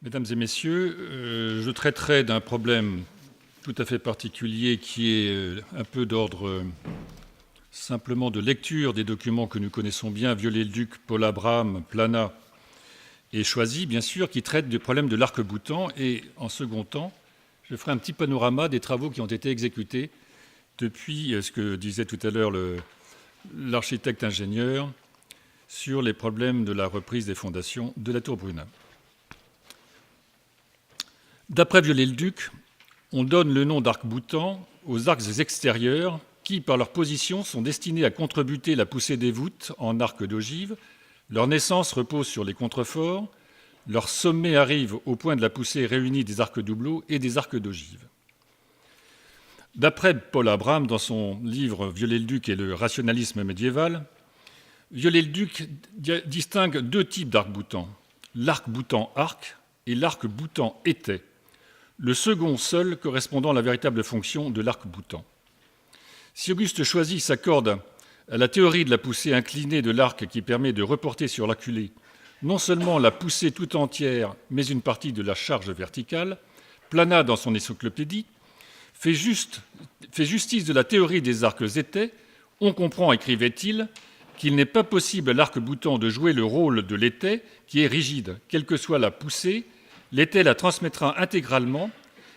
Mesdames et messieurs, je traiterai d'un problème tout à fait particulier qui est un peu d'ordre simplement de lecture des documents que nous connaissons bien, Viollet-le-Duc, Paul Abraham, Planat et Choisy, bien sûr, qui traitent du problème de l'arc-boutant. Et en second temps, je ferai un petit panorama des travaux qui ont été exécutés depuis ce que disait tout à l'heure l'architecte-ingénieur sur les problèmes de la reprise des fondations de la tour Brunin. D'après Viollet-le-Duc, on donne le nom d'arc-boutant aux arcs extérieurs qui, par leur position, sont destinés à contrebuter la poussée des voûtes en arc d'ogive. Leur naissance repose sur les contreforts. Leur sommet arrive au point de la poussée réunie des arcs doubleaux et des arcs d'ogive. D'après Paul Abraham, dans son livre Viollet-le-Duc et le rationalisme médiéval, Viollet-le-Duc distingue deux types d'arc-boutant, l'arc-boutant arc et l'arc-boutant étai, le second seul correspondant à la véritable fonction de l'arc-boutant. Si Auguste Choisy s'accorde à la théorie de la poussée inclinée de l'arc qui permet de reporter sur l'acculé non seulement la poussée tout entière, mais une partie de la charge verticale, Planat, dans son encyclopédie, fait justice de la théorie des arcs étais. On comprend, écrivait-il, qu'il n'est pas possible à l'arc-boutant de jouer le rôle de l'étai qui est rigide. Quelle que soit la poussée, l'étai la transmettra intégralement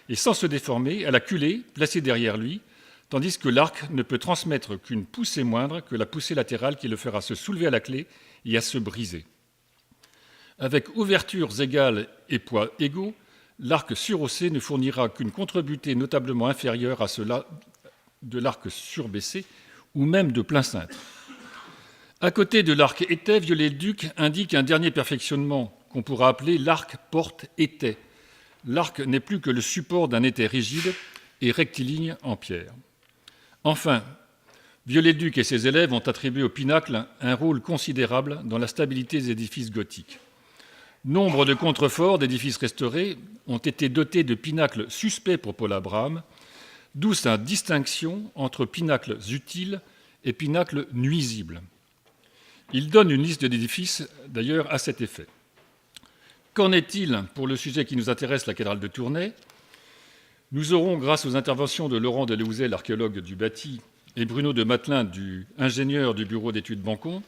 et sans se déformer à la culée placée derrière lui, tandis que l'arc ne peut transmettre qu'une poussée moindre que la poussée latérale qui le fera se soulever à la clé et à se briser. Avec ouvertures égales et poids égaux, l'arc surhaussé ne fournira qu'une contrebutée notablement inférieure à cela de l'arc surbaissé ou même de plein cintre. À côté de l'arc étai, Viollet-le-Duc indique un dernier perfectionnement qu'on pourra appeler l'arc porte-étai. L'arc n'est plus que le support d'un étai rigide et rectiligne en pierre. Enfin, Viollet-le-Duc et ses élèves ont attribué au pinacle un rôle considérable dans la stabilité des édifices gothiques. Nombre de contreforts d'édifices restaurés ont été dotés de pinacles suspects pour Paul Abraham, d'où sa distinction entre pinacles utiles et pinacles nuisibles. Il donne une liste d'édifices, d'ailleurs, à cet effet. Qu'en est-il pour le sujet qui nous intéresse, la cathédrale de Tournai ? Nous aurons, grâce aux interventions de Laurent Delhouzet, l'archéologue du bâti, et Bruno de Matelin, ingénieur du bureau d'études Bancon,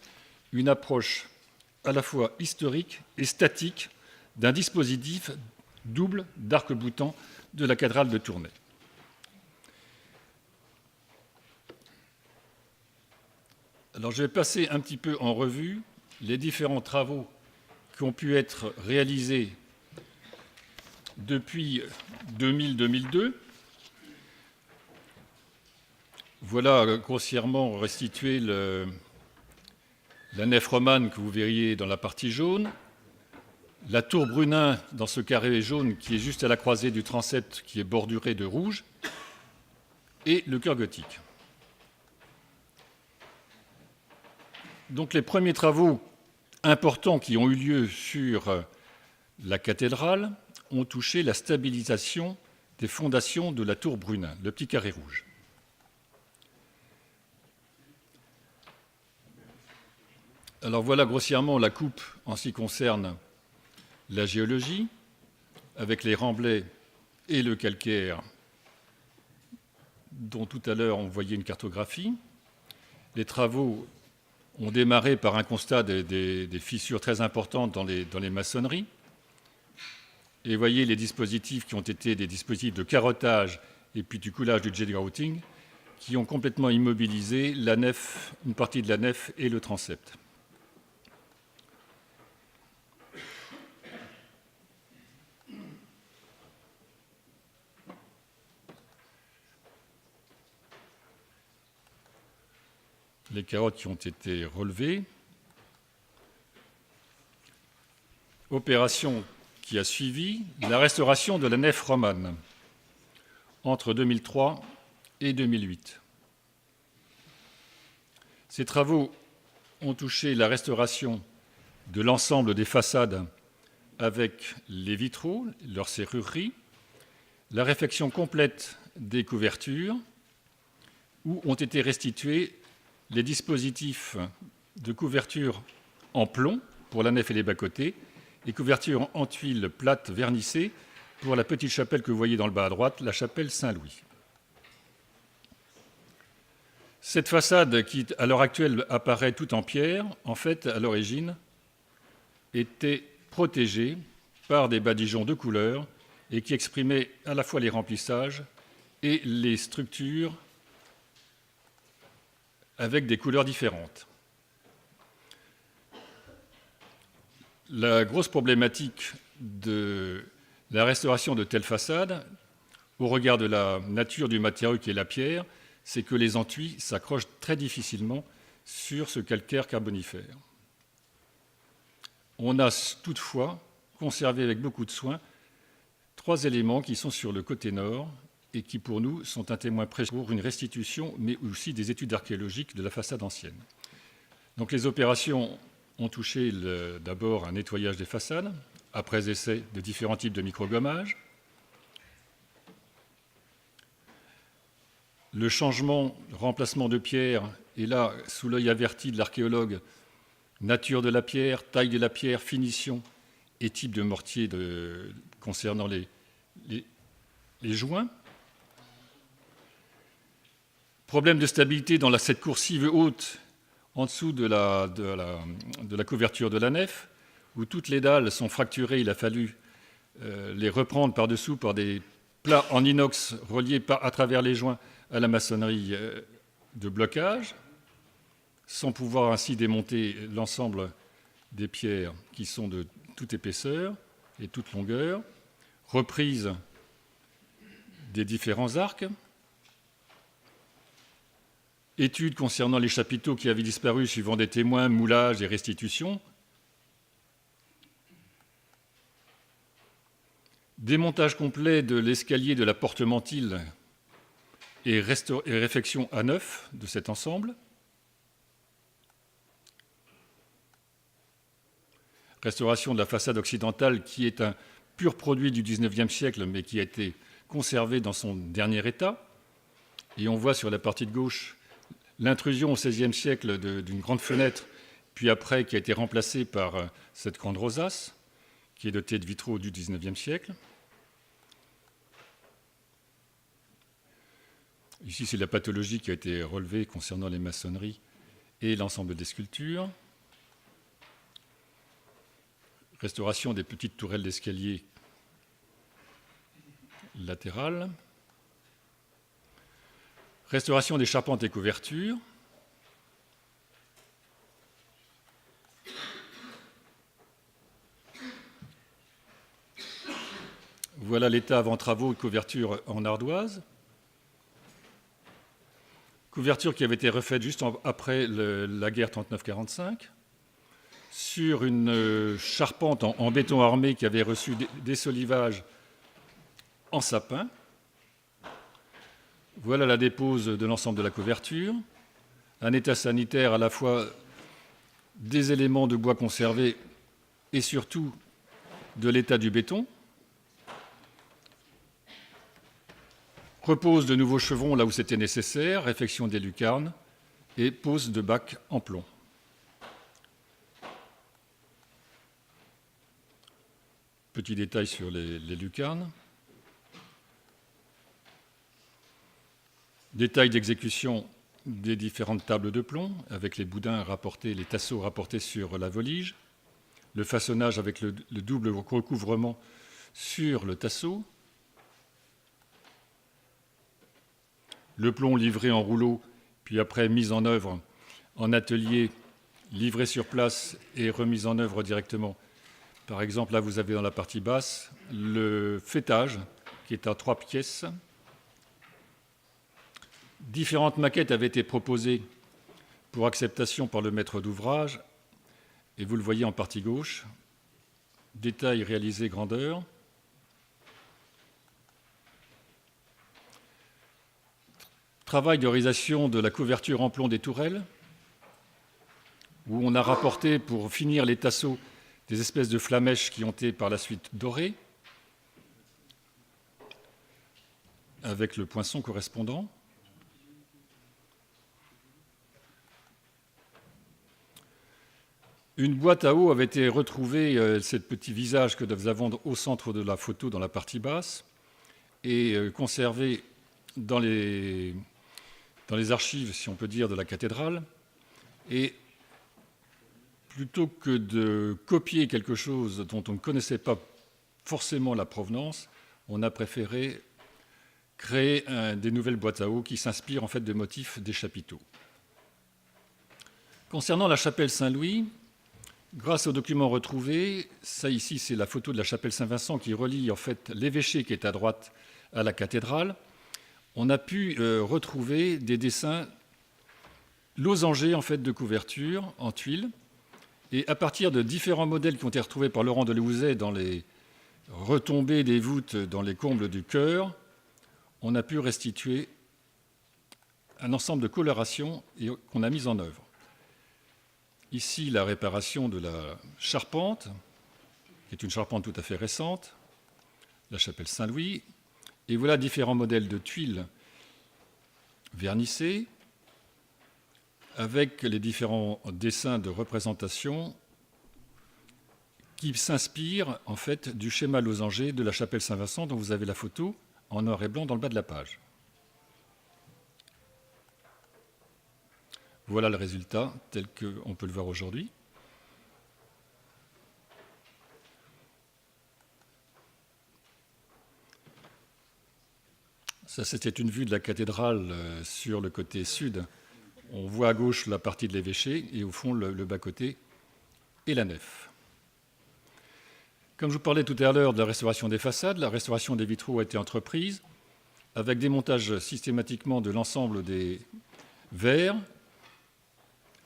une approche à la fois historique et statique d'un dispositif double d'arc-boutant de la cathédrale de Tournai. Alors, je vais passer un petit peu en revue les différents travaux qui ont pu être réalisés depuis 2000-2002. Voilà grossièrement restitué la nef romane que vous verriez dans la partie jaune, la tour Brunin dans ce carré jaune qui est juste à la croisée du transept qui est borduré de rouge, et le chœur gothique. Donc les premiers travaux importants qui ont eu lieu sur la cathédrale ont touché la stabilisation des fondations de la tour Brunin, le petit carré rouge. Alors voilà grossièrement la coupe en ce qui concerne la géologie, avec les remblais et le calcaire dont tout à l'heure on voyait une cartographie. Les travaux ont démarré par un constat des fissures très importantes dans les maçonneries. Et voyez les dispositifs qui ont été des dispositifs de carottage et puis du coulage du jet grouting qui ont complètement immobilisé la nef, une partie de la nef et le transept. Les carottes qui ont été relevées. Opération qui a suivi la restauration de la nef romane entre 2003 et 2008. Ces travaux ont touché la restauration de l'ensemble des façades avec les vitraux, leur serrurerie, la réfection complète des couvertures, où ont été restitués les dispositifs de couverture en plomb pour la nef et les bas-côtés et couverture en tuiles plates vernissées pour la petite chapelle que vous voyez dans le bas à droite, la chapelle Saint-Louis. Cette façade qui, à l'heure actuelle, apparaît tout en pierre, en fait, à l'origine, était protégée par des badigeons de couleur et qui exprimaient à la fois les remplissages et les structures avec des couleurs différentes. La grosse problématique de la restauration de telles façades, au regard de la nature du matériau qui est la pierre, c'est que les enduits s'accrochent très difficilement sur ce calcaire carbonifère. On a toutefois conservé avec beaucoup de soin 3 éléments qui sont sur le côté nord et qui, pour nous, sont un témoin précieux pour une restitution, mais aussi des études archéologiques de la façade ancienne. Donc les opérations ont touché d'abord un nettoyage des façades, après essai de différents types de microgommages, le changement, remplacement de pierre, et là, sous l'œil averti de l'archéologue, nature de la pierre, taille de la pierre, finition et type de mortier concernant les joints. Problème de stabilité dans cette coursive haute en dessous de la couverture de la nef, où toutes les dalles sont fracturées, il a fallu les reprendre par-dessous par des plats en inox reliés à travers les joints à la maçonnerie de blocage, sans pouvoir ainsi démonter l'ensemble des pierres qui sont de toute épaisseur et toute longueur, reprise des différents arcs, études concernant les chapiteaux qui avaient disparu suivant des témoins, moulages et restitutions, démontage complet de l'escalier de la porte mantille et réfection à neuf de cet ensemble, restauration de la façade occidentale qui est un pur produit du XIXe siècle mais qui a été conservé dans son dernier état. Et on voit sur la partie de gauche l'intrusion au XVIe siècle d'une grande fenêtre, puis après qui a été remplacée par cette grande rosace, qui est dotée de vitraux du XIXe siècle. Ici, c'est la pathologie qui a été relevée concernant les maçonneries et l'ensemble des sculptures. Restauration des petites tourelles d'escalier latérales. Restauration des charpentes et couvertures. Voilà l'état avant travaux et couverture en ardoise. Couverture qui avait été refaite juste après la guerre 39-45, sur une charpente en béton armé qui avait reçu des solivages en sapin. Voilà la dépose de l'ensemble de la couverture. Un état sanitaire à la fois des éléments de bois conservés et surtout de l'état du béton. Repose de nouveaux chevrons là où c'était nécessaire, réfection des lucarnes et pose de bacs en plomb. Petit détail sur les lucarnes. Détail d'exécution des différentes tables de plomb avec les boudins rapportés, les tasseaux rapportés sur la volige. Le façonnage avec le double recouvrement sur le tasseau. Le plomb livré en rouleau, puis après mis en œuvre en atelier, livré sur place et remis en œuvre directement. Par exemple, là, vous avez dans la partie basse le faîtage, qui est à 3 pièces. Différentes maquettes avaient été proposées pour acceptation par le maître d'ouvrage, et vous le voyez en partie gauche. Détail réalisé grandeur. Travail de réalisation de la couverture en plomb des tourelles, où on a rapporté pour finir les tasseaux des espèces de flamèches qui ont été par la suite dorées, avec le poinçon correspondant. Une boîte à eau avait été retrouvée, ce petit visage que nous avons au centre de la photo, dans la partie basse, et conservée dans les archives, si on peut dire, de la cathédrale. Et plutôt que de copier quelque chose dont on ne connaissait pas forcément la provenance, on a préféré créer des nouvelles boîtes à eau qui s'inspirent en fait de motifs des chapiteaux. Concernant la chapelle Saint-Louis, grâce aux documents retrouvés, ça ici c'est la photo de la chapelle Saint-Vincent qui relie en fait l'évêché qui est à droite à la cathédrale. On a pu retrouver des dessins losangés en fait de couverture en tuiles, et à partir de différents modèles qui ont été retrouvés par Laurent Delouzet dans les retombées des voûtes dans les combles du chœur, on a pu restituer un ensemble de colorations qu'on a mises en œuvre. Ici, la réparation de la charpente, qui est une charpente tout à fait récente, la chapelle Saint-Louis. Et voilà différents modèles de tuiles vernissées, avec les différents dessins de représentation qui s'inspirent en fait du schéma losangé de la chapelle Saint-Vincent dont vous avez la photo en noir et blanc dans le bas de la page. Voilà le résultat tel qu'on peut le voir aujourd'hui. Ça, c'était une vue de la cathédrale sur le côté sud. On voit à gauche la partie de l'évêché et au fond le bas-côté et la nef. Comme je vous parlais tout à l'heure de la restauration des façades, la restauration des vitraux a été entreprise avec démontage systématiquement de l'ensemble des verres,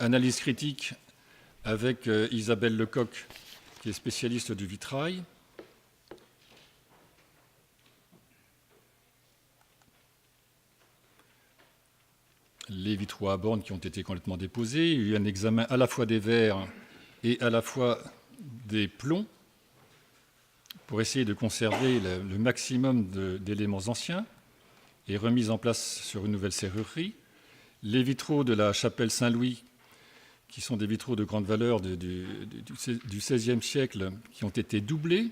analyse critique avec Isabelle Lecoq, qui est spécialiste du vitrail. Les vitraux à bornes qui ont été complètement déposés. Il y a eu un examen à la fois des verres et à la fois des plombs pour essayer de conserver le maximum d'éléments anciens et remise en place sur une nouvelle serrurerie. Les vitraux de la chapelle Saint-Louis, qui sont des vitraux de grande valeur du XVIe siècle, qui ont été doublés.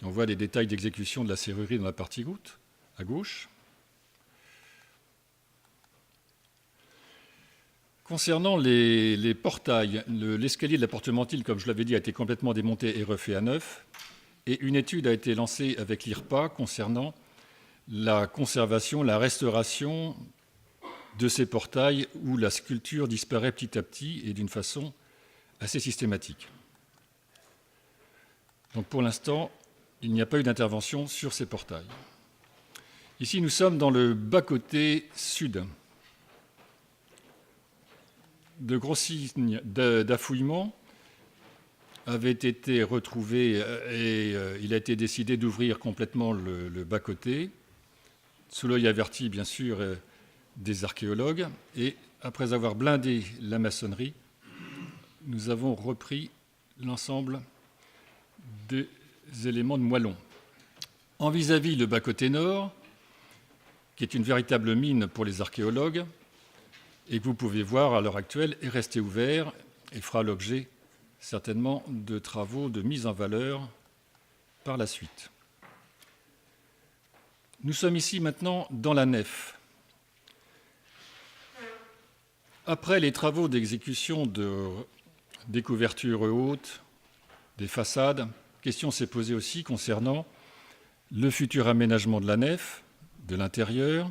On voit les détails d'exécution de la serrurerie dans la partie haute, à gauche. Concernant les portails, l'escalier de la porte-mantille, comme je l'avais dit, a été complètement démonté et refait à neuf. Et une étude a été lancée avec l'IRPA concernant la conservation, la restauration de ces portails où la sculpture disparaît petit à petit et d'une façon assez systématique. Donc pour l'instant, il n'y a pas eu d'intervention sur ces portails. Ici, nous sommes dans le bas-côté sud. De gros signes d'affouillement avaient été retrouvés et il a été décidé d'ouvrir complètement le bas-côté, sous l'œil averti, bien sûr, des archéologues. Et après avoir blindé la maçonnerie, nous avons repris l'ensemble des éléments de moellons. En vis-à-vis, le bas-côté nord, qui est une véritable mine pour les archéologues, et que vous pouvez voir à l'heure actuelle est resté ouvert et fera l'objet certainement de travaux de mise en valeur par la suite. Nous sommes ici maintenant dans la nef. Après les travaux d'exécution des couvertures hautes, des façades, question s'est posée aussi concernant le futur aménagement de la nef, de l'intérieur,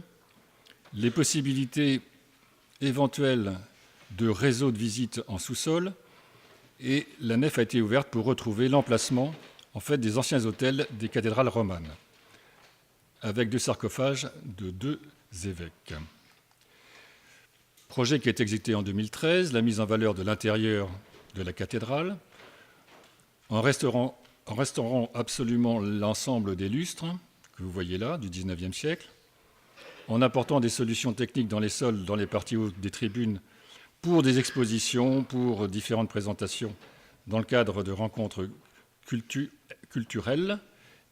les possibilités éventuelle de réseau de visite en sous-sol, et la nef a été ouverte pour retrouver l'emplacement en fait, des anciens hôtels des cathédrales romanes, avec 2 sarcophages de 2 évêques. Projet qui a été exécuté en 2013, la mise en valeur de l'intérieur de la cathédrale, en restaurant absolument l'ensemble des lustres que vous voyez là, du XIXe siècle, en apportant des solutions techniques dans les sols, dans les parties hautes des tribunes, pour des expositions, pour différentes présentations, dans le cadre de rencontres culturelles.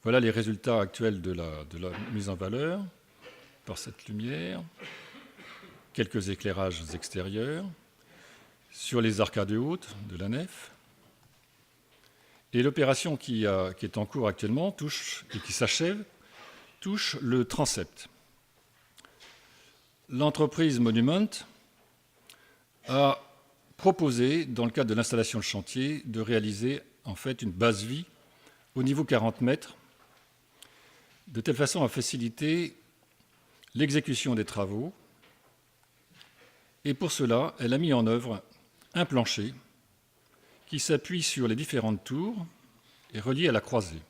Voilà les résultats actuels de la mise en valeur par cette lumière. Quelques éclairages extérieurs. sur les arcades hautes de la nef. Et l'opération qui est en cours actuellement et qui s'achève touche le transept. L'entreprise Monument a proposé, dans le cadre de l'installation de chantier, de réaliser en fait une base vie au niveau 40 mètres, de telle façon à faciliter l'exécution des travaux. Et pour cela, elle a mis en œuvre un plancher qui s'appuie sur les différentes tours et relié à la croisée.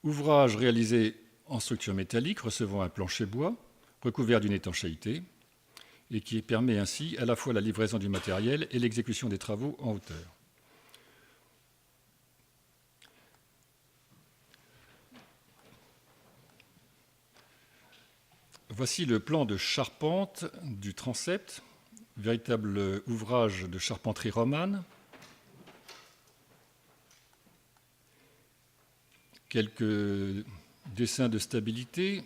Ouvrage réalisé en structure métallique recevant un plancher bois recouvert d'une étanchéité et qui permet ainsi à la fois la livraison du matériel et l'exécution des travaux en hauteur. Voici le plan de charpente du transept, véritable ouvrage de charpenterie romane. Quelques dessins de stabilité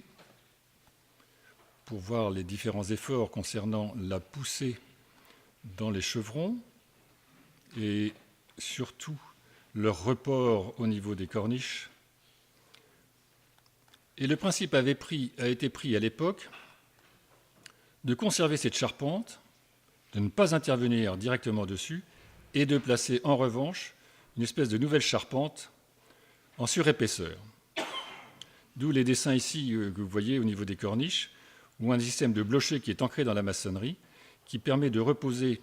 pour voir les différents efforts concernant la poussée dans les chevrons et surtout leur report au niveau des corniches. Et le principe a été pris à l'époque de conserver cette charpente, de ne pas intervenir directement dessus et de placer en revanche une espèce de nouvelle charpente en surépaisseur. D'où les dessins ici que vous voyez au niveau des corniches, ou un système de blocher qui est ancré dans la maçonnerie, qui permet de reposer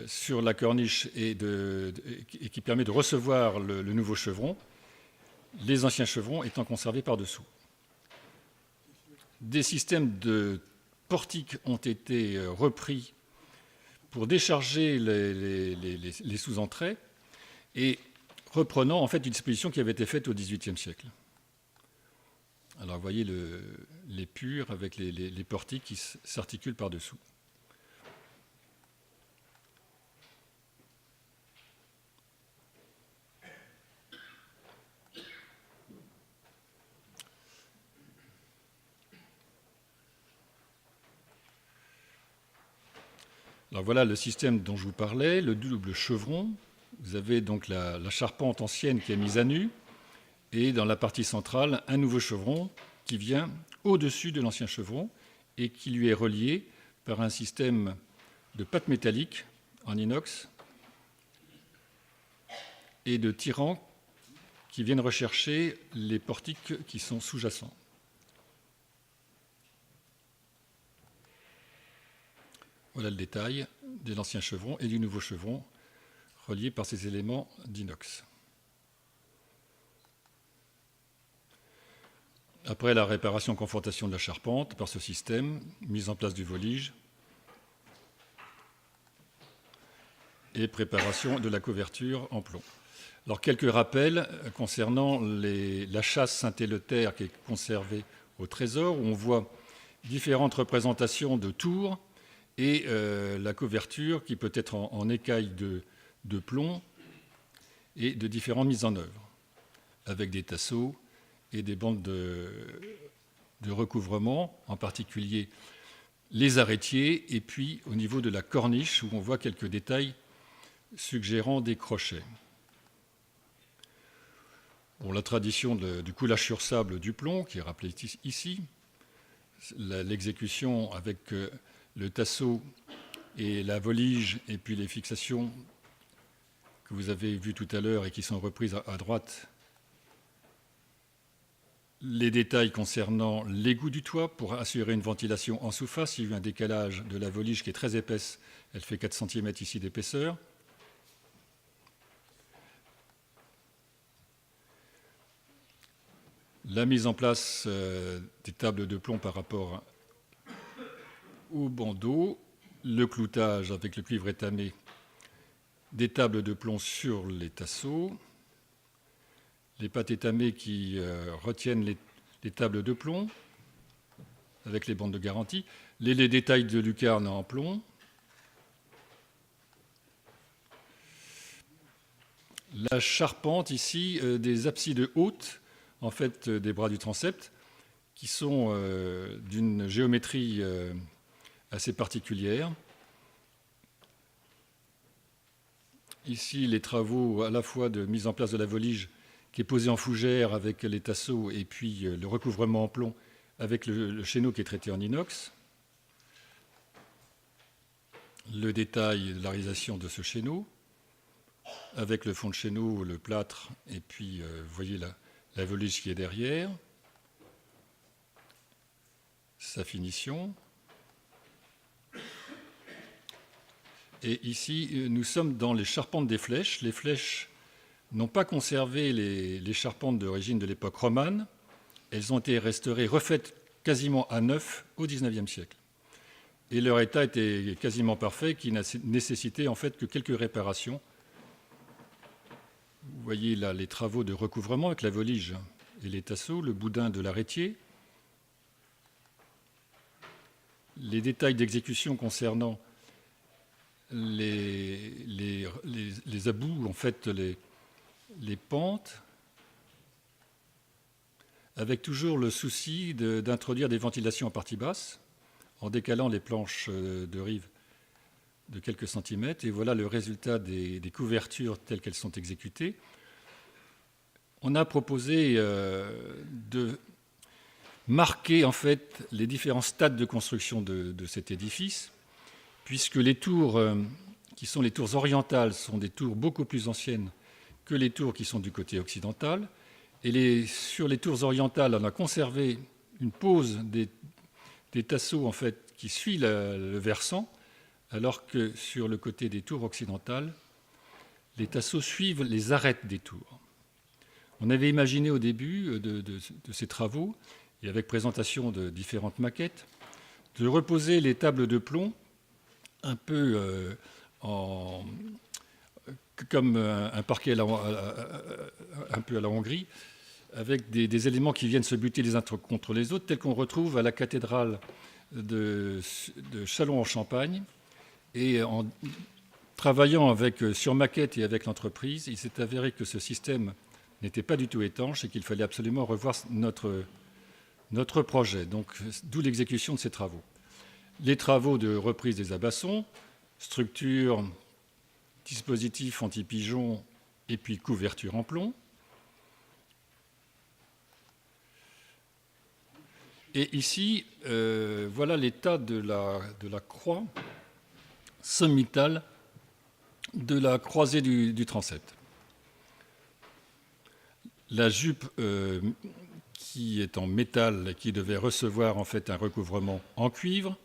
sur la corniche et qui permet de recevoir le nouveau chevron, les anciens chevrons étant conservés par-dessous. Des systèmes de portiques ont été repris pour décharger les sous-entrées et reprenant en fait une disposition qui avait été faite au XVIIIe siècle. Alors vous voyez les purs avec les portiques qui s'articulent par-dessous. Alors voilà le système dont je vous parlais, le double chevron. Vous avez donc la charpente ancienne qui est mise à nu et dans la partie centrale, un nouveau chevron qui vient au-dessus de l'ancien chevron et qui lui est relié par un système de pattes métalliques en inox et de tirants qui viennent rechercher les portiques qui sont sous-jacents. Voilà le détail de l'ancien chevron et du nouveau chevron reliés par ces éléments d'inox. Après la réparation-confortation de la charpente par ce système, mise en place du volige et préparation de la couverture en plomb. Alors quelques rappels concernant la châsse Saint-Éleuthère qui est conservée au Trésor, où on voit différentes représentations de tours et la couverture qui peut être en écaille de plomb et de différentes mises en œuvre, avec des tasseaux et des bandes de recouvrement, en particulier les arrêtiers, et puis au niveau de la corniche, où on voit quelques détails suggérant des crochets. Bon, la tradition du coulage sur sable du plomb, qui est rappelée ici, l'exécution avec le tasseau et la volige, et puis les fixations que vous avez vues tout à l'heure et qui sont reprises à droite, les détails concernant l'égout du toit pour assurer une ventilation en sous-face. Il y a eu un décalage de la volige qui est très épaisse, elle fait 4 cm ici d'épaisseur. La mise en place des tables de plomb par rapport au bandeau, le cloutage avec le cuivre étamé des tables de plomb sur les tasseaux, les pattes étamées qui retiennent les tables de plomb avec les bandes de garantie, les détails de lucarne en plomb, la charpente ici des absides hautes, en fait des bras du transept, qui sont d'une géométrie assez particulière, Ici, les travaux à la fois de mise en place de la volige qui est posée en fougère avec les tasseaux et puis le recouvrement en plomb avec le chéneau qui est traité en inox. Le détail de la réalisation de ce chéneau avec le fond de chéneau, le plâtre et puis vous voyez la volige qui est derrière. Sa finition. Et ici, nous sommes dans les charpentes des flèches. Les flèches n'ont pas conservé les charpentes d'origine de l'époque romane. Elles ont été restaurées, refaites quasiment à neuf au XIXe siècle. Et leur état était quasiment parfait, qui n'a nécessité en fait que quelques réparations. Vous voyez là les travaux de recouvrement avec la volige et les tasseaux, le boudin de l'arrêtier. Les détails d'exécution concernant les abouts, en fait, les pentes, avec toujours le souci d'introduire des ventilations en partie basse, en décalant les planches de rive de quelques centimètres. Et voilà le résultat des couvertures telles qu'elles sont exécutées. On a proposé de marquer en fait les différents stades de construction de cet édifice, puisque les tours qui sont les tours orientales sont des tours beaucoup plus anciennes que les tours qui sont du côté occidental. Et sur les tours orientales, on a conservé une pose des tasseaux en fait, qui suit le versant, alors que sur le côté des tours occidentales, les tasseaux suivent les arêtes des tours. On avait imaginé au début de ces travaux, et avec présentation de différentes maquettes, de reposer les tables de plomb un peu comme un parquet un peu à la Hongrie, avec des éléments qui viennent se buter les uns contre les autres, tels qu'on retrouve à la cathédrale de Châlons-en-Champagne. Et en travaillant sur maquette et avec l'entreprise, il s'est avéré que ce système n'était pas du tout étanche et qu'il fallait absolument revoir notre projet, donc d'où l'exécution de ces travaux. Les travaux de reprise des abassons, structure, dispositif anti-pigeon et puis couverture en plomb. Et ici, voilà l'état de la croix sommitale de la croisée du transept. La jupe qui est en métal, qui devait recevoir en fait un recouvrement en cuivre.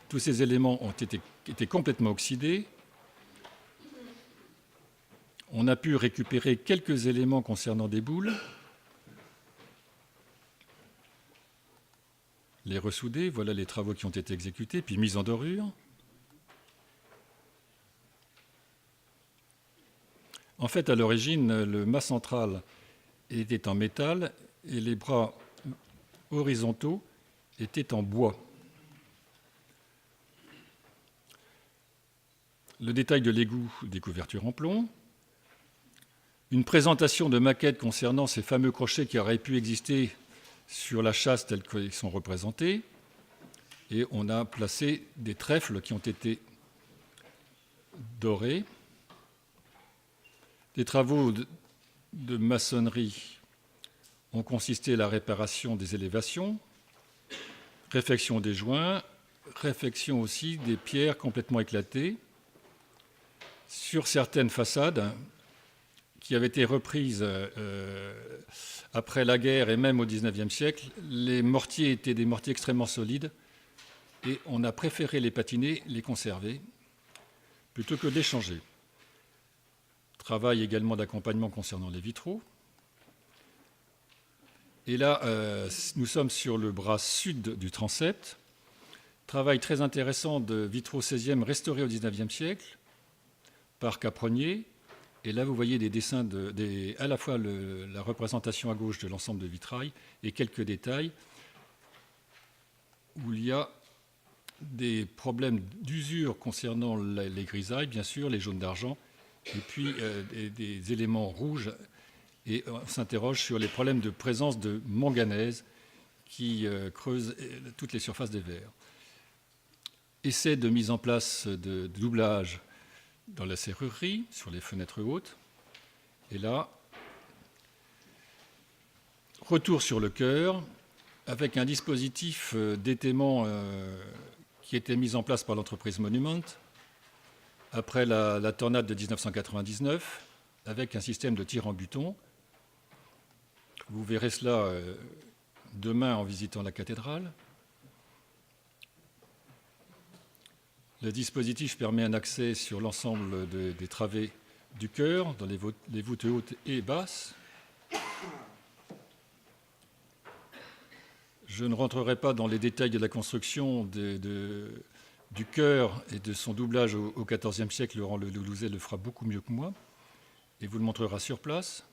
Tous ces éléments ont été complètement oxydés. On a pu récupérer quelques éléments concernant des boules, les ressouder, voilà les travaux qui ont été exécutés, puis mise en dorure. En fait, à l'origine, le mât central était en métal et les bras horizontaux étaient en bois. Le détail de l'égout des couvertures en plomb. Une présentation de maquettes concernant ces fameux crochets qui auraient pu exister sur la châsse tels qu'ils sont représentés. Et on a placé des trèfles qui ont été dorés. Des travaux de maçonnerie ont consisté à la réparation des élévations, réfection des joints, réfection aussi des pierres complètement éclatées. Sur certaines façades qui avaient été reprises après la guerre et même au XIXe siècle, les mortiers étaient des mortiers extrêmement solides et on a préféré les patiner, les conserver, plutôt que de les changer. Travail également d'accompagnement concernant les vitraux. Et là, nous sommes sur le bras sud du transept. Travail très intéressant de vitraux 16e restaurés au XIXe siècle par Capronnier. Et là, vous voyez des dessins, à la fois la représentation à gauche de l'ensemble de vitrail et quelques détails où il y a des problèmes d'usure concernant les grisailles, bien sûr, les jaunes d'argent, et puis des éléments rouges. Et on s'interroge sur les problèmes de présence de manganèse qui creusent toutes les surfaces des verres. Essai de mise en place de doublage dans la serrurerie, sur les fenêtres hautes. Et là, retour sur le chœur, avec un dispositif d'étaiement qui était mis en place par l'entreprise Monument, après la tornade de 1999, avec un système de tir en buton. Vous verrez cela demain en visitant la cathédrale. Le dispositif permet un accès sur l'ensemble des travées du chœur, dans les voûtes hautes et basses. Je ne rentrerai pas dans les détails de la construction du chœur et de son doublage au XIVe siècle. Laurent Le Loulouzet le fera beaucoup mieux que moi et vous le montrera sur place.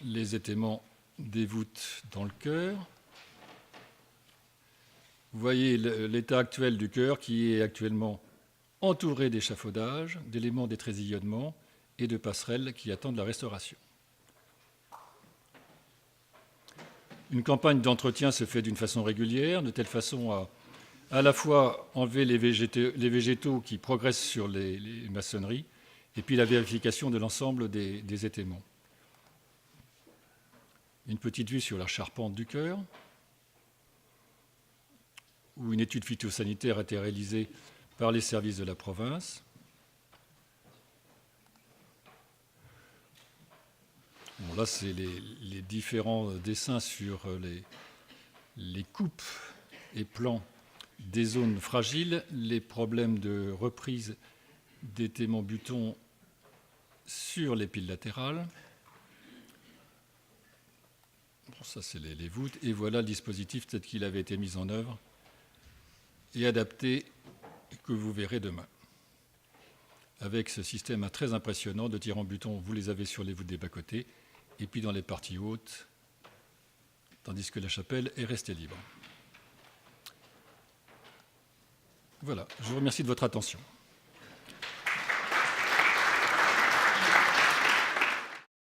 Les étaiements des voûtes dans le chœur. Vous voyez l'état actuel du chœur qui est actuellement entouré d'échafaudages, d'éléments des trésillonnements et de passerelles qui attendent la restauration. Une campagne d'entretien se fait d'une façon régulière, de telle façon à la fois enlever les végétaux qui progressent sur les maçonneries et puis la vérification de l'ensemble des étaiements. Une petite vue sur la charpente du chœur, où une étude phytosanitaire a été réalisée par les services de la province. Bon, là, c'est les différents dessins sur les coupes et plans des zones fragiles, les problèmes de reprise d'étaiements butons sur les piles latérales. Bon, ça, c'est les voûtes. Et voilà le dispositif tel qu'il avait été mis en œuvre et adapté, que vous verrez demain. Avec ce système très impressionnant de tir en buton, vous les avez sur les voûtes des bas-côtés, et puis dans les parties hautes, tandis que la chapelle est restée libre. Voilà, je vous remercie de votre attention.